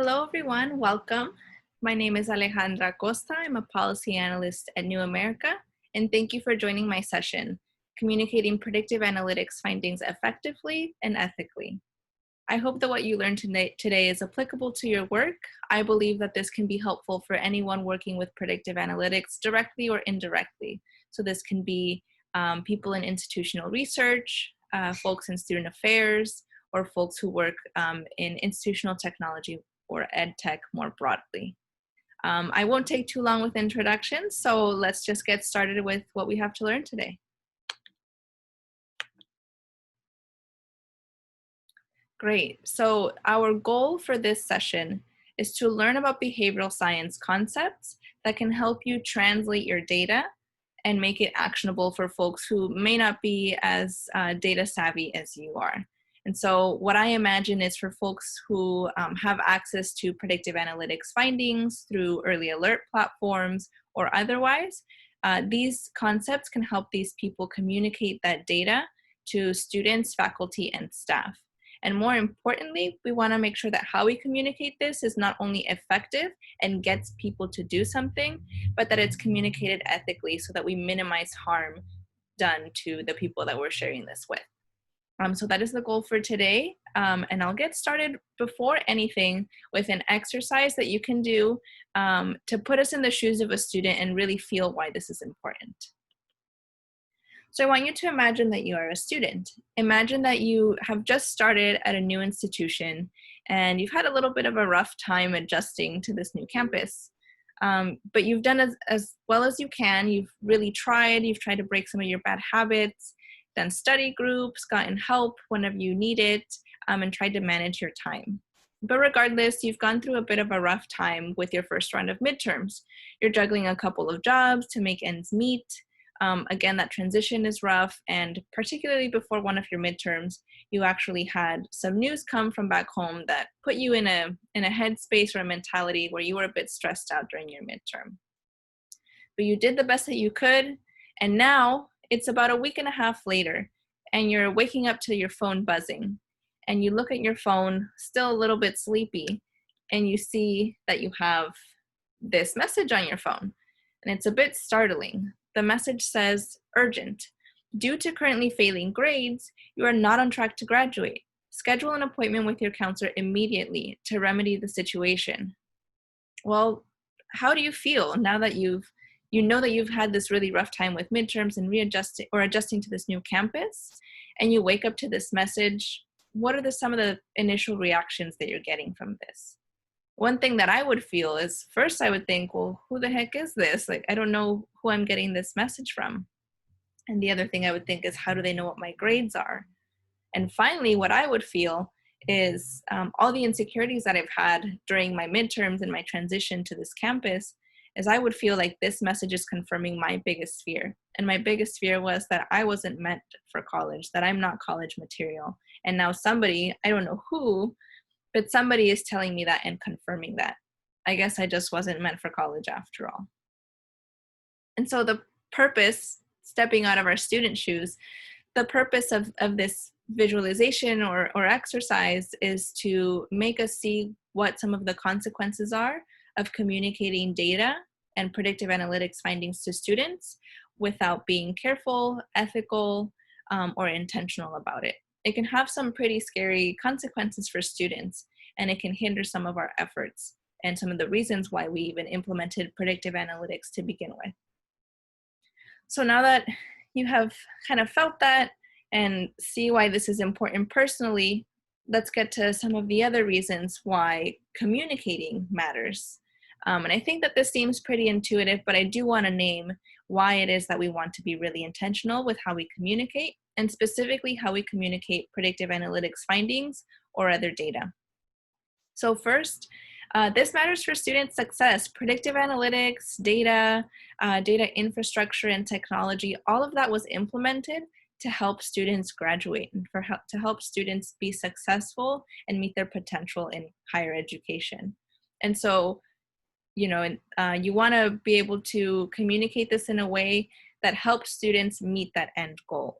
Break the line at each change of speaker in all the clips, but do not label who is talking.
Hello, everyone. Welcome. My name is Alejandra Acosta. I'm a policy analyst at New America, and thank you for joining my session, Communicating Predictive Analytics Findings Effectively and Ethically. I hope that what you learned today is applicable to your work. I believe that this can be helpful for anyone working with predictive analytics directly or indirectly. So this can be people in institutional research, folks in student affairs, or folks who work in institutional technology or ed tech more broadly. I won't take too long with introductions, so let's just get started with what we have to learn today. Great. So our goal for this session is to learn about behavioral science concepts that can help you translate your data and make it actionable for folks who may not be as data savvy as you are. And so what I imagine is for folks who have access to predictive analytics findings through early alert platforms or otherwise, these concepts can help these people communicate that data to students, faculty, and staff. And more importantly, we want to make sure that how we communicate this is not only effective and gets people to do something, but that it's communicated ethically so that we minimize harm done to the people that we're sharing this with. So that is the goal for today. And I'll get started before anything with an exercise that you can do to put us in the shoes of a student and really feel why this is important. So I want you to imagine that you are a student. Imagine that you have just started at a new institution and you've had a little bit of a rough time adjusting to this new campus. But you've done as well as you can. You've really tried. You've tried to break some of your bad habits, done study groups, gotten help whenever you need it, and tried to manage your time. But regardless, you've gone through a bit of a rough time with your first round of midterms. You're juggling a couple of jobs to make ends meet. Again, that transition is rough, and particularly before one of your midterms, you actually had some news come from back home that put you in a headspace or a mentality where you were a bit stressed out during your midterm. But you did the best that you could, and now it's about a week and a half later, and you're waking up to your phone buzzing, and you look at your phone, still a little bit sleepy, and you see that you have this message on your phone, and it's a bit startling. The message says, urgent. Due to currently failing grades, you are not on track to graduate. Schedule an appointment with your counselor immediately to remedy the situation. Well, how do you feel now that you know that you've had this really rough time with midterms and adjusting to this new campus, and you wake up to this message? What are some of the initial reactions that you're getting from this? One thing that I would feel is, first I would think, well, who the heck is this? Like, I don't know who I'm getting this message from. And the other thing I would think is, how do they know what my grades are? And finally, what I would feel is all the insecurities that I've had during my midterms and my transition to this campus, is I would feel like this message is confirming my biggest fear. And my biggest fear was that I wasn't meant for college, that I'm not college material. And now somebody, I don't know who, but somebody is telling me that and confirming that. I guess I just wasn't meant for college after all. And so the purpose, stepping out of our student shoes, the purpose of this visualization or exercise is to make us see what some of the consequences are of communicating data and predictive analytics findings to students without being careful, ethical, or intentional about it. It can have some pretty scary consequences for students, and it can hinder some of our efforts and some of the reasons why we even implemented predictive analytics to begin with. So now that you have kind of felt that and see why this is important personally, let's get to some of the other reasons why communicating matters. And I think that this seems pretty intuitive, but I do want to name why it is that we want to be really intentional with how we communicate, and specifically how we communicate predictive analytics findings or other data. So first, this matters for student success. Predictive analytics, data, data infrastructure and technology, all of that was implemented to help students graduate and to help students be successful and meet their potential in higher education. And so, you want to be able to communicate this in a way that helps students meet that end goal.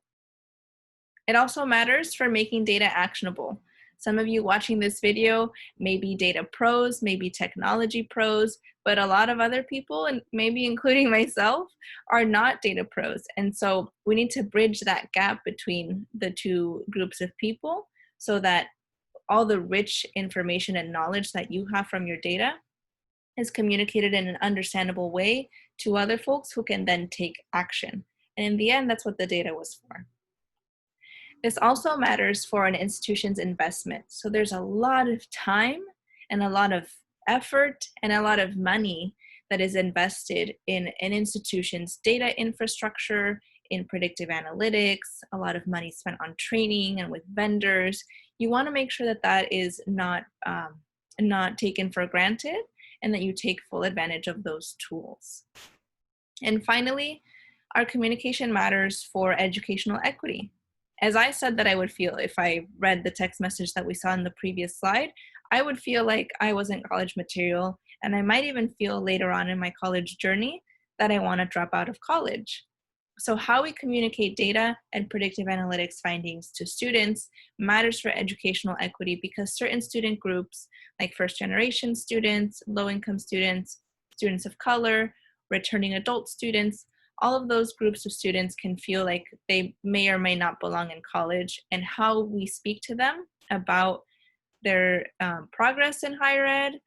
It also matters for making data actionable. Some of you watching this video may be data pros, maybe technology pros, but a lot of other people, and maybe including myself, are not data pros. And so we need to bridge that gap between the two groups of people so that all the rich information and knowledge that you have from your data is communicated in an understandable way to other folks who can then take action. And in the end, that's what the data was for. This also matters for an institution's investment. So there's a lot of time and a lot of effort and a lot of money that is invested in an institution's data infrastructure, in predictive analytics, a lot of money spent on training and with vendors. You want to make sure that that is not taken for granted and that you take full advantage of those tools. And finally, our communication matters for educational equity. As I said that I would feel if I read the text message that we saw in the previous slide, I would feel like I wasn't college material, and I might even feel later on in my college journey that I want to drop out of college. So how we communicate data and predictive analytics findings to students matters for educational equity, because certain student groups, like first-generation students, low-income students, students of color, returning adult students, all of those groups of students can feel like they may or may not belong in college, and how we speak to them about their progress in higher ed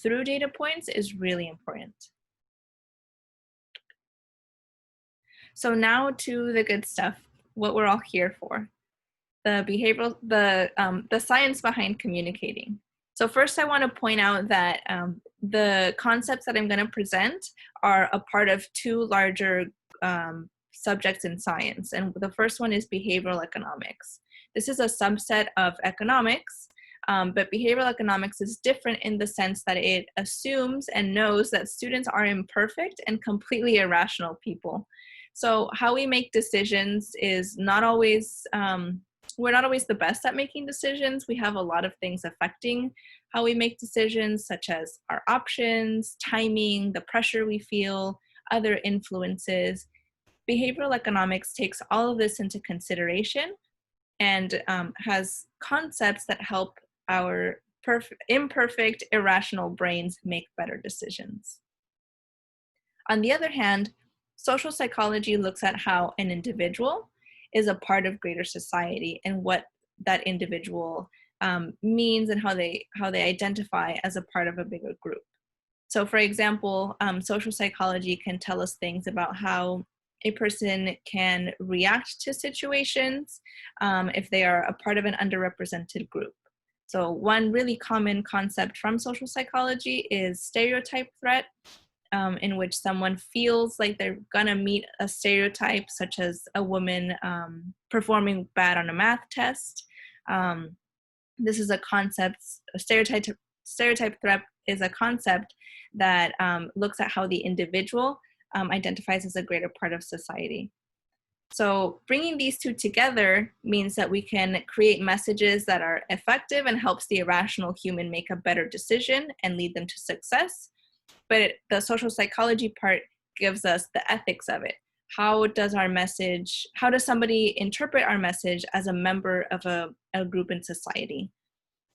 through data points is really important. So now to the good stuff, what we're all here for, the science behind communicating. So first I want to point out that the concepts that I'm going to present are a part of two larger subjects in science. And the first one is behavioral economics. This is a subset of economics, but behavioral economics is different in the sense that it assumes and knows that students are imperfect and completely irrational people. So how we make decisions is not always, we're not always the best at making decisions. We have a lot of things affecting how we make decisions, such as our options, timing, the pressure we feel, other influences. Behavioral economics takes all of this into consideration and has concepts that help our imperfect, irrational brains make better decisions. On the other hand, social psychology looks at how an individual is a part of greater society and what that individual means and how they identify as a part of a bigger group. So for example, social psychology can tell us things about how a person can react to situations if they are a part of an underrepresented group. So one really common concept from social psychology is stereotype threat, in which someone feels like they're gonna meet a stereotype, such as a woman performing bad on a math test. This is a concept, stereotype threat is a concept that looks at how the individual identifies as a greater part of society. So bringing these two together means that we can create messages that are effective and helps the irrational human make a better decision and lead them to success. But the social psychology part gives us the ethics of it. How does somebody interpret our message as a member of a group in society?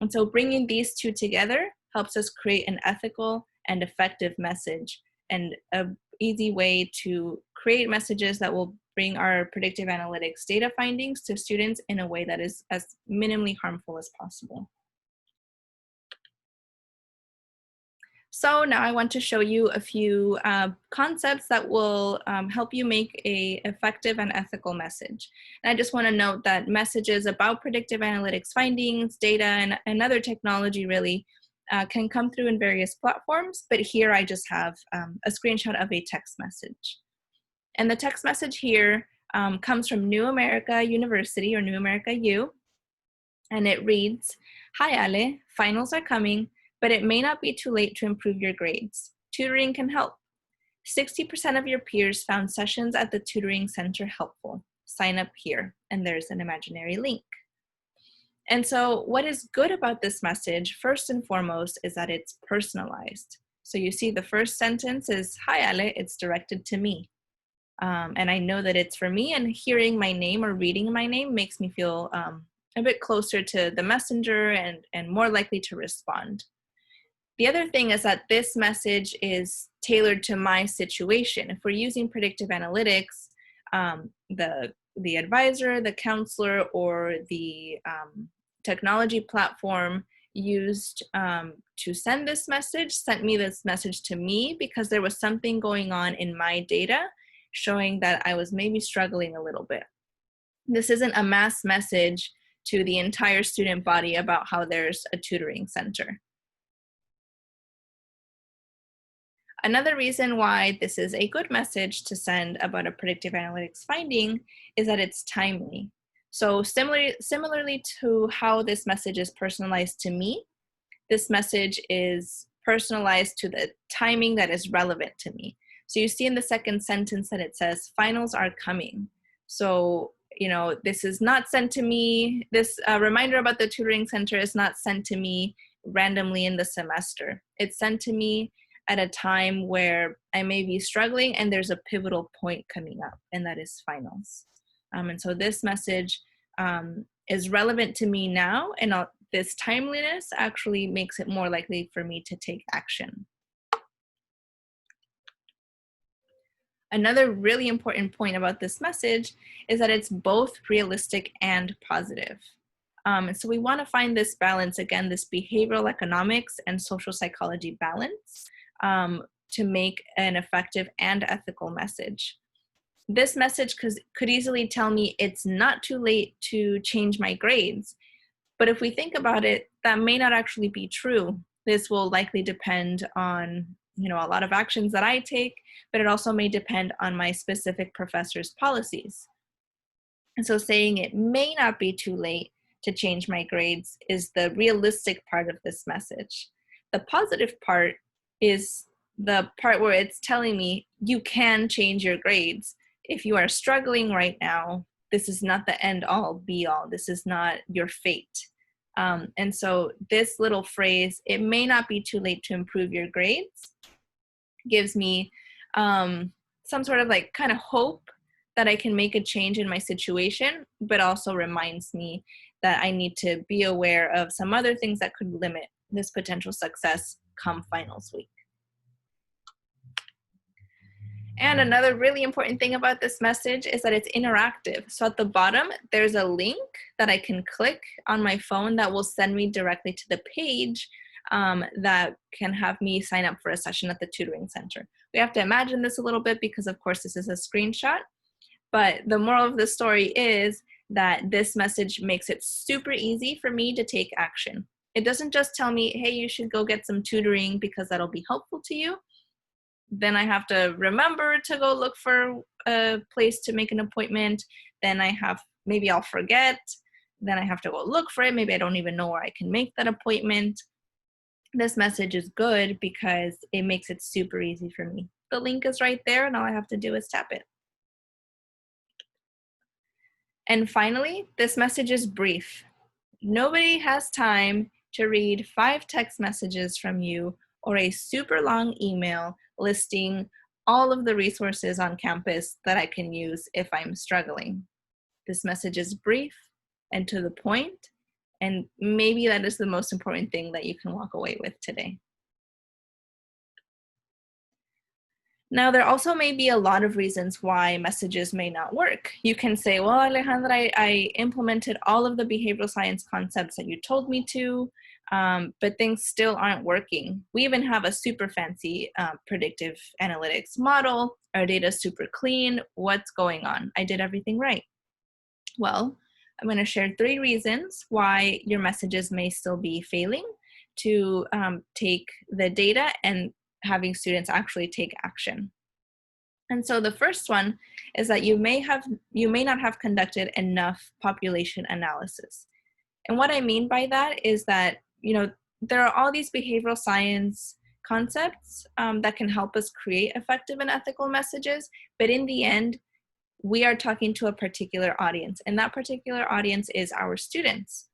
And so bringing these two together helps us create an ethical and effective message, and an easy way to create messages that will bring our predictive analytics data findings to students in a way that is as minimally harmful as possible. So now I want to show you a few concepts that will help you make an effective and ethical message. And I just want to note that messages about predictive analytics findings, data, and other technology really can come through in various platforms, but here I just have a screenshot of a text message. And the text message here comes from New America University, or New America U, and it reads, "Hi Ale, finals are coming, but it may not be too late to improve your grades. Tutoring can help. 60% of your peers found sessions at the tutoring center helpful. Sign up here." And there's an imaginary link. And so what is good about this message, first and foremost, is that it's personalized. So you see the first sentence is, "Hi Ale, it's directed to me." And I know that it's for me, and hearing my name or reading my name makes me feel a bit closer to the messenger and more likely to respond. The other thing is that this message is tailored to my situation. If we're using predictive analytics, the advisor, the counselor, or the technology platform used to send this message sent me this message to me because there was something going on in my data showing that I was maybe struggling a little bit. This isn't a mass message to the entire student body about how there's a tutoring center. Another reason why this is a good message to send about a predictive analytics finding is that it's timely. So similarly to how this message is personalized to me, this message is personalized to the timing that is relevant to me. So you see in the second sentence that it says, finals are coming. So, this is not sent to me, this reminder about the tutoring center is not sent to me randomly in the semester. It's sent to me at a time where I may be struggling and there's a pivotal point coming up, and that is finals. And so this message is relevant to me now, and this timeliness actually makes it more likely for me to take action. Another really important point about this message is that it's both realistic and positive. And so we want to find this balance, again, this behavioral economics and social psychology balance to make an effective and ethical message. This message could easily tell me it's not too late to change my grades. But if we think about it, that may not actually be true. This will likely depend on a lot of actions that I take, but it also may depend on my specific professor's policies. And so saying it may not be too late to change my grades is the realistic part of this message. The positive part is the part where it's telling me you can change your grades. If you are struggling right now, this is not the end all be all. This is not your fate. And so this little phrase, it may not be too late to improve your grades, gives me some sort of kind of hope that I can make a change in my situation, but also reminds me that I need to be aware of some other things that could limit this potential success come finals week. And another really important thing about this message is that it's interactive. So at the bottom, there's a link that I can click on my phone that will send me directly to the page that can have me sign up for a session at the tutoring center. We have to imagine this a little bit because, of course, this is a screenshot. But the moral of the story is that this message makes it super easy for me to take action. It doesn't just tell me, hey, you should go get some tutoring because that'll be helpful to you. Then I have to remember to go look for a place to make an appointment. Then maybe I'll forget. Then I have to go look for it. Maybe I don't even know where I can make that appointment. This message is good because it makes it super easy for me. The link is right there, and all I have to do is tap it. And finally, this message is brief. Nobody has time to read 5 text messages from you or a super long email listing all of the resources on campus that I can use if I'm struggling. This message is brief and to the point, and maybe that is the most important thing that you can walk away with today. Now, there also may be a lot of reasons why messages may not work. You can say, well, Alejandra, I implemented all of the behavioral science concepts that you told me to, but things still aren't working. We even have a super fancy predictive analytics model. Our data is super clean. What's going on? I did everything right. Well, I'm going to share 3 reasons why your messages may still be failing to take the data and having students actually take action. And so the first one is that you may not have conducted enough population analysis. And what I mean by that is that, there are all these behavioral science concepts that can help us create effective and ethical messages, but in the end, we are talking to a particular audience, and that particular audience is our students.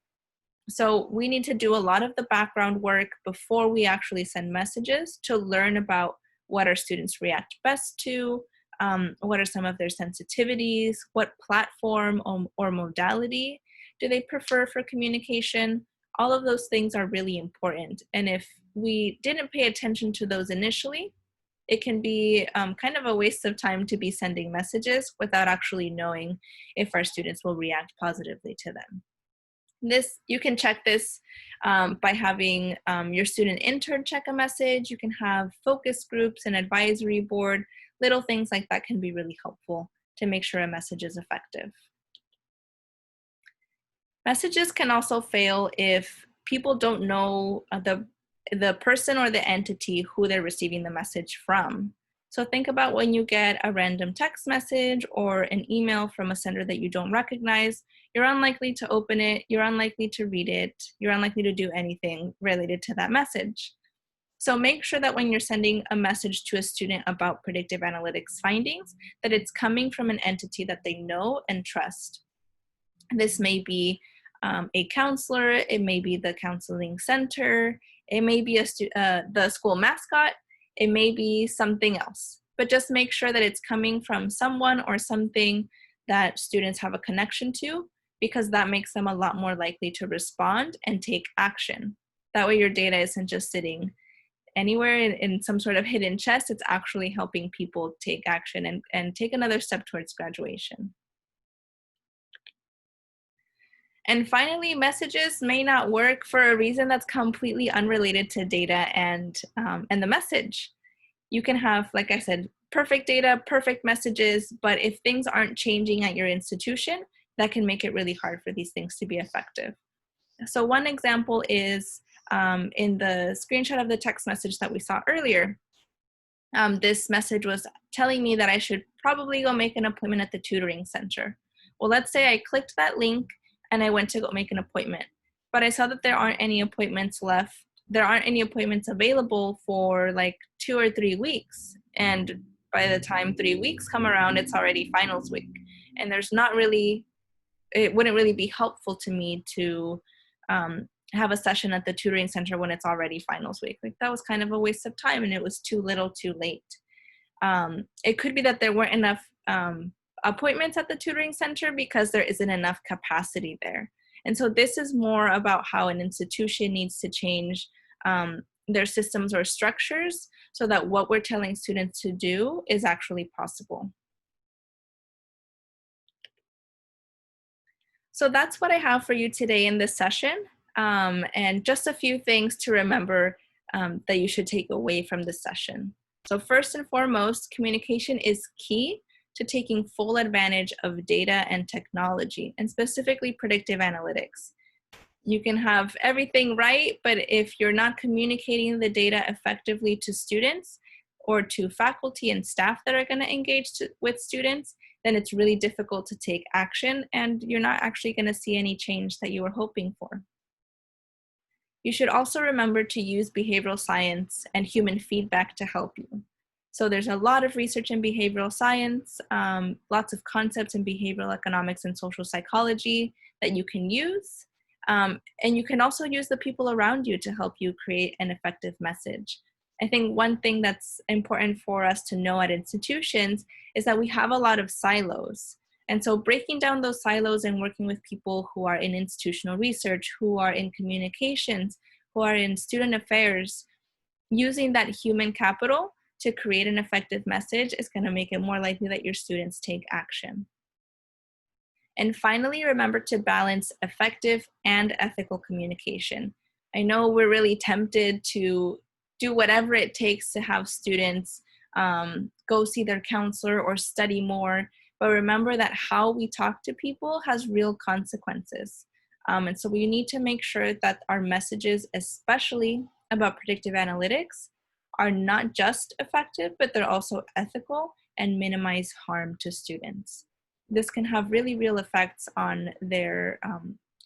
So we need to do a lot of the background work before we actually send messages to learn about what our students react best to, what are some of their sensitivities, what platform or modality do they prefer for communication? All of those things are really important. And if we didn't pay attention to those initially, it can be kind of a waste of time to be sending messages without actually knowing if our students will react positively to them. You can check this by having your student intern check a message. You can have focus groups and advisory board. Little things like that can be really helpful to make sure a message is effective. Messages can also fail if people don't know the person or the entity who they're receiving the message from. So think about when you get a random text message or an email from a sender that you don't recognize. You're unlikely to open it, you're unlikely to read it, you're unlikely to do anything related to that message. So make sure that when you're sending a message to a student about predictive analytics findings, that it's coming from an entity that they know and trust. This may be a counselor, it may be the counseling center, it may be the school mascot, it may be something else. But just make sure that it's coming from someone or something that students have a connection to, because that makes them a lot more likely to respond and take action. That way your data isn't just sitting anywhere in some sort of hidden chest, it's actually helping people take action and take another step towards graduation. And finally, messages may not work for a reason that's completely unrelated to data and the message. You can have, like I said, perfect data, perfect messages, but if things aren't changing at your institution, that can make it really hard for these things to be effective. So one example is in the screenshot of the text message that we saw earlier. This message was telling me that I should probably go make an appointment at the tutoring center. Well, let's say I clicked that link and I went to go make an appointment, but I saw that there aren't any appointments left. There aren't any appointments available for like 2 or 3 weeks. And by the time 3 weeks come around, it's already finals week. And it wouldn't really be helpful to me to have a session at the tutoring center when it's already finals week. Like that was kind of a waste of time and it was too little too late. It could be that there weren't enough appointments at the tutoring center because there isn't enough capacity there. And so this is more about how an institution needs to change their systems or structures so that what we're telling students to do is actually possible. So that's what I have for you today in this session. And just a few things to remember that you should take away from this session. So first and foremost, communication is key to taking full advantage of data and technology, and specifically predictive analytics. You can have everything right, but if you're not communicating the data effectively to students or to faculty and staff that are going to engage with students, then it's really difficult to take action and you're not actually going to see any change that you were hoping for. You should also remember to use behavioral science and human feedback to help you. So there's a lot of research in behavioral science, lots of concepts in behavioral economics and social psychology that you can use. And you can also use the people around you to help you create an effective message. I think one thing that's important for us to know at institutions is that we have a lot of silos. And so breaking down those silos and working with people who are in institutional research, who are in communications, who are in student affairs, using that human capital to create an effective message is going to make it more likely that your students take action. And finally, remember to balance effective and ethical communication. I know we're really tempted to do whatever it takes to have students go see their counselor or study more, but remember that how we talk to people has real consequences. And so we need to make sure that our messages, especially about predictive analytics, are not just effective, but they're also ethical and minimize harm to students. This can have really real effects on their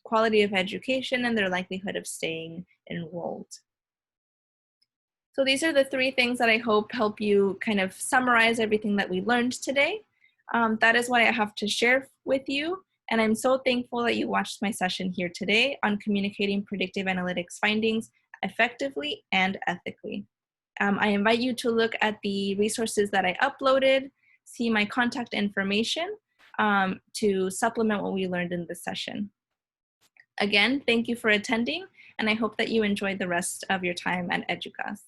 quality of education and their likelihood of staying enrolled. So these are the 3 things that I hope help you kind of summarize everything that we learned today. That is what I have to share with you. And I'm so thankful that you watched my session here today on communicating predictive analytics findings effectively and ethically. I invite you to look at the resources that I uploaded, see my contact information to supplement what we learned in this session. Again, thank you for attending, and I hope that you enjoy the rest of your time at EDUCAUSE.